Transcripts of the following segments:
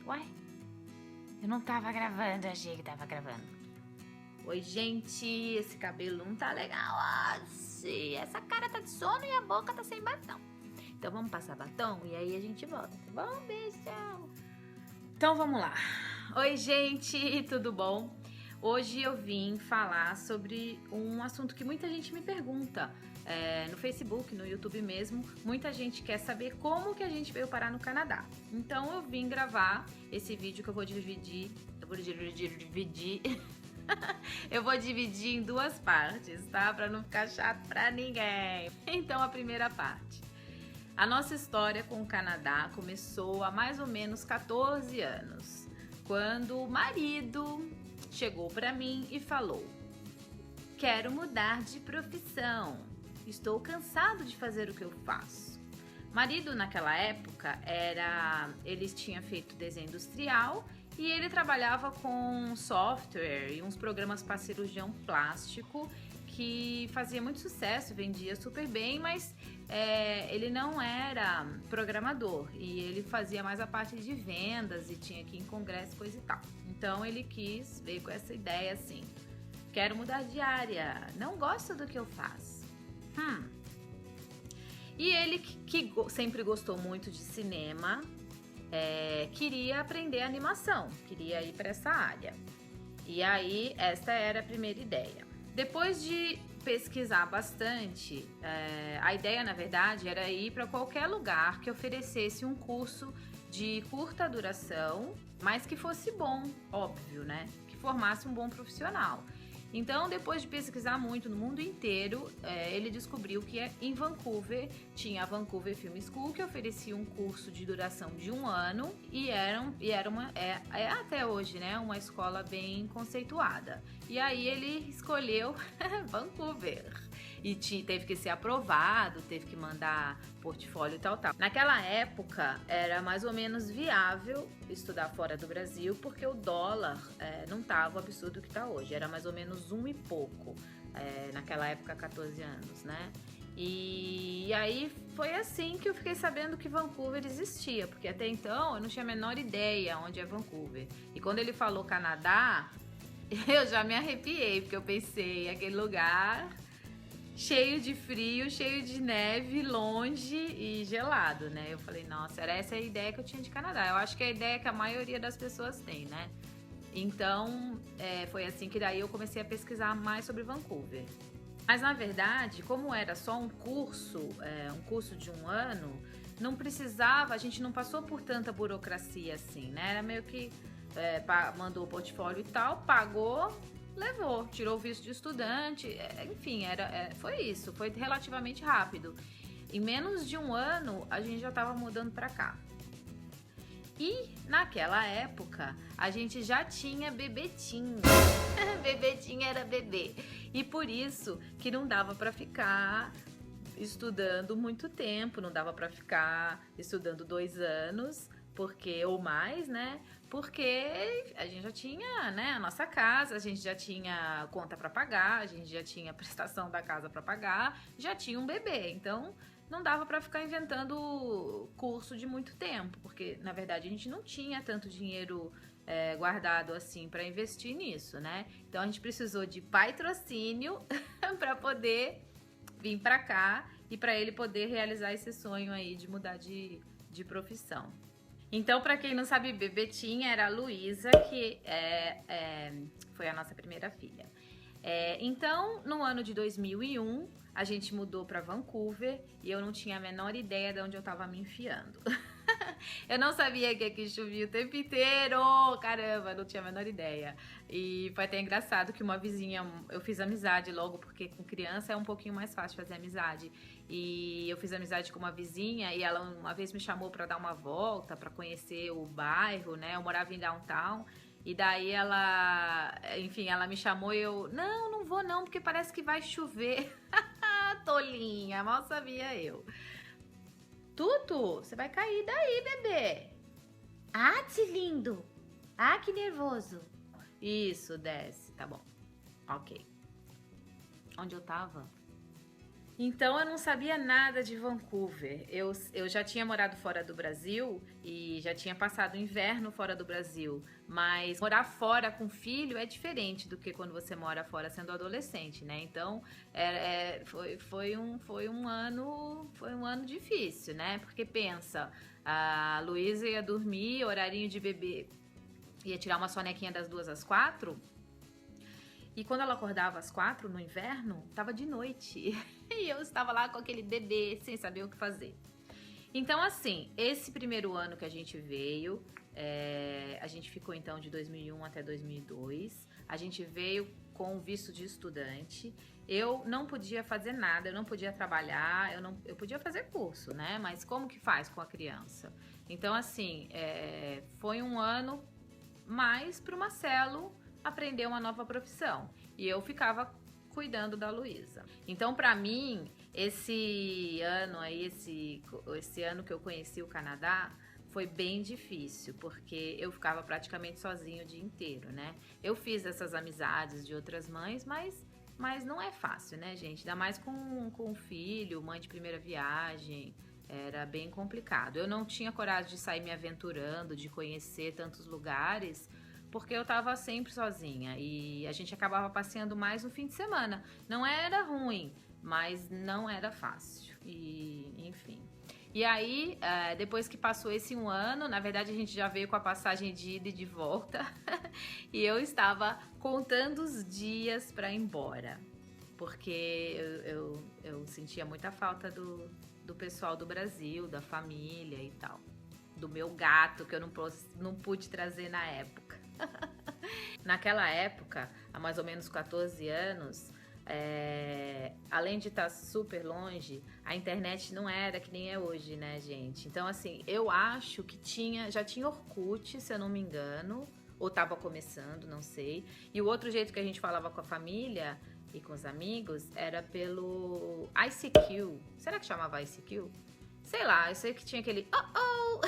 Uai, eu não tava gravando, eu achei que tava gravando. Oi, gente, esse cabelo não tá legal assim. Essa cara tá de sono e a boca tá sem batom. Então vamos passar batom e aí a gente volta, tá bom, beijão? Então vamos lá. Oi, gente, tudo bom? Hoje eu vim falar sobre um assunto que muita gente me pergunta no Facebook, no YouTube mesmo. Muita gente quer saber como que a gente veio parar no Canadá. Então eu vim gravar esse vídeo que eu vou dividir. Eu vou dividir em duas partes, tá? Pra não ficar chato pra ninguém. Então a primeira parte. A nossa história com o Canadá começou há mais ou menos 14 anos, quando o marido chegou para mim e falou: quero mudar de profissão, estou cansado de fazer o que eu faço. Marido naquela época ele tinha feito desenho industrial e ele trabalhava com software e uns programas para cirurgião plástico que fazia muito sucesso, vendia super bem, mas ele não era programador e ele fazia mais a parte de vendas e tinha que ir em congresso, coisa e tal. Então ele veio com essa ideia assim: quero mudar de área, não gosto do que eu faço. E ele, que sempre gostou muito de cinema, queria aprender animação, queria ir para essa área. E aí, esta era a primeira ideia. Depois de pesquisar bastante, a ideia, na verdade, era ir para qualquer lugar que oferecesse um curso de curta duração, mas que fosse bom, óbvio, né? Que formasse um bom profissional. Então, depois de pesquisar muito no mundo inteiro, ele descobriu que em Vancouver tinha a Vancouver Film School, que oferecia um curso de duração de 1 ano e é até hoje, né, uma escola bem conceituada. E aí ele escolheu Vancouver e teve que ser aprovado, teve que mandar portfólio e tal. Naquela época era mais ou menos viável estudar fora do Brasil, porque o dólar não estava o absurdo que está hoje, era mais ou menos 1 e pouco, naquela época, 14 anos, né? E aí foi assim que eu fiquei sabendo que Vancouver existia, porque até então eu não tinha a menor ideia onde é Vancouver. E quando ele falou Canadá, eu já me arrepiei, porque eu pensei, aquele lugar cheio de frio, cheio de neve, longe e gelado, né? Eu falei, nossa, essa a ideia que eu tinha de Canadá. Eu acho que é a ideia que a maioria das pessoas tem, né? Então, foi assim que daí eu comecei a pesquisar mais sobre Vancouver. Mas, na verdade, como era só um curso de 1 ano, não precisava, a gente não passou por tanta burocracia assim, né? Era meio que mandou o portfólio e tal, pagou, levou, tirou o visto de estudante, enfim, foi isso, foi relativamente rápido. Em menos de 1 ano, a gente já estava mudando para cá. E naquela época, a gente já tinha bebetinho. Bebetinho era bebê. E por isso que não dava para ficar estudando muito tempo, não dava para ficar estudando 2 anos, ou mais, né? Porque a gente já tinha, né, a nossa casa, a gente já tinha conta para pagar, a gente já tinha prestação da casa para pagar, já tinha um bebê. Então, não dava para ficar inventando curso de muito tempo, porque na verdade a gente não tinha tanto dinheiro guardado assim para investir nisso, né? Então a gente precisou de patrocínio para poder vir para cá e para ele poder realizar esse sonho aí de mudar de profissão. Então, para quem não sabe, Bebetinha era a Luísa, que foi a nossa primeira filha. Então, no ano de 2001, a gente mudou para Vancouver e eu não tinha a menor ideia de onde eu estava me enfiando. Eu não sabia que aqui chovia o tempo inteiro, caramba, não tinha a menor ideia. E foi até engraçado que uma vizinha, eu fiz amizade logo, porque com criança é um pouquinho mais fácil fazer amizade. E eu fiz amizade com uma vizinha e ela uma vez me chamou para dar uma volta, para conhecer o bairro, né? Eu morava em Downtown. E daí ela me chamou e eu, não vou não, porque parece que vai chover. Tolinha, mal sabia eu. Tutu, você vai cair daí, bebê. Ah, que lindo. Ah, que nervoso. Isso, desce, tá bom. Ok. Onde eu tava? Então eu não sabia nada de Vancouver. Eu já tinha morado fora do Brasil e já tinha passado o inverno fora do Brasil. Mas morar fora com filho é diferente do que quando você mora fora sendo adolescente, né? Então foi um ano difícil, né? Porque pensa, a Luísa ia dormir, horarinho de bebê, ia tirar uma sonequinha das 2 às 4. E quando ela acordava às 4 no inverno, tava de noite. E eu estava lá com aquele bebê sem saber o que fazer. Então, assim, esse primeiro ano que a gente veio, a gente ficou então de 2001 até 2002. A gente veio com visto de estudante. Eu não podia fazer nada, eu não podia trabalhar, eu podia fazer curso, né? Mas como que faz com a criança? Então, assim, foi um ano mais pro Marcelo aprender uma nova profissão. E eu ficava cuidando da Luísa. Então, para mim, esse ano aí, esse ano que eu conheci o Canadá, foi bem difícil, porque eu ficava praticamente sozinha o dia inteiro, né? Eu fiz essas amizades de outras mães, mas não é fácil, né, gente? Ainda mais com filho, mãe de primeira viagem. Era bem complicado. Eu não tinha coragem de sair me aventurando, de conhecer tantos lugares, porque eu tava sempre sozinha e a gente acabava passeando mais no fim de semana. Não era ruim, mas não era fácil. E, enfim. E aí, depois que passou esse um ano, na verdade a gente já veio com a passagem de ida e de volta, e eu estava contando os dias para ir embora, porque eu sentia muita falta do pessoal do Brasil, da família e tal. Do meu gato, que eu não pude trazer na época. Naquela época, há mais ou menos 14 anos, além de estar super longe, a internet não era que nem é hoje, né, gente? Então, assim, eu acho que já tinha Orkut, se eu não me engano, ou estava começando, não sei. E o outro jeito que a gente falava com a família e com os amigos era pelo ICQ. Será que chamava ICQ? Sei lá, eu sei que tinha aquele oh!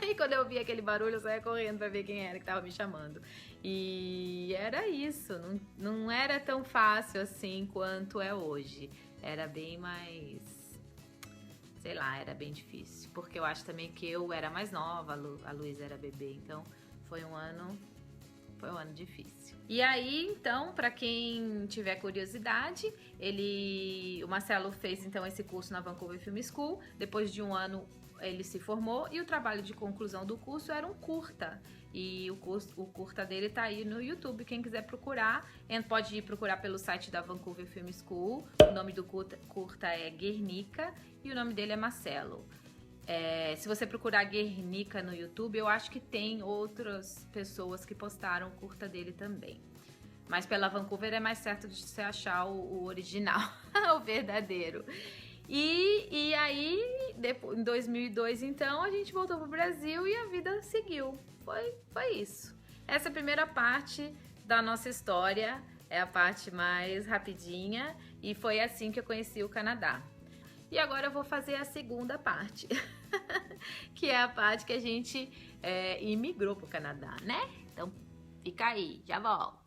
E quando eu via aquele barulho, eu saía correndo pra ver quem era que tava me chamando. E era isso, não era tão fácil assim quanto é hoje. Era bem mais, sei lá, era bem difícil. Porque eu acho também que eu era mais nova, a Luísa era bebê, então foi um ano difícil. E aí, então, para quem tiver curiosidade, o Marcelo fez então esse curso na Vancouver Film School. Depois de um ano ele se formou e o trabalho de conclusão do curso era um curta. E o curta dele tá aí no YouTube, quem quiser procurar, pode ir procurar pelo site da Vancouver Film School. O nome do curta é Guernica e o nome dele é Marcelo. Se você procurar Guernica no YouTube, eu acho que tem outras pessoas que postaram o curta dele também. Mas pela Vancouver é mais certo de você achar o original, o verdadeiro. E aí, em 2002, então, a gente voltou pro Brasil e a vida seguiu. Foi isso. Essa primeira parte da nossa história é a parte mais rapidinha e foi assim que eu conheci o Canadá. E agora eu vou fazer a segunda parte, que é a parte que a gente imigrou pro Canadá, né? Então, fica aí, já volto.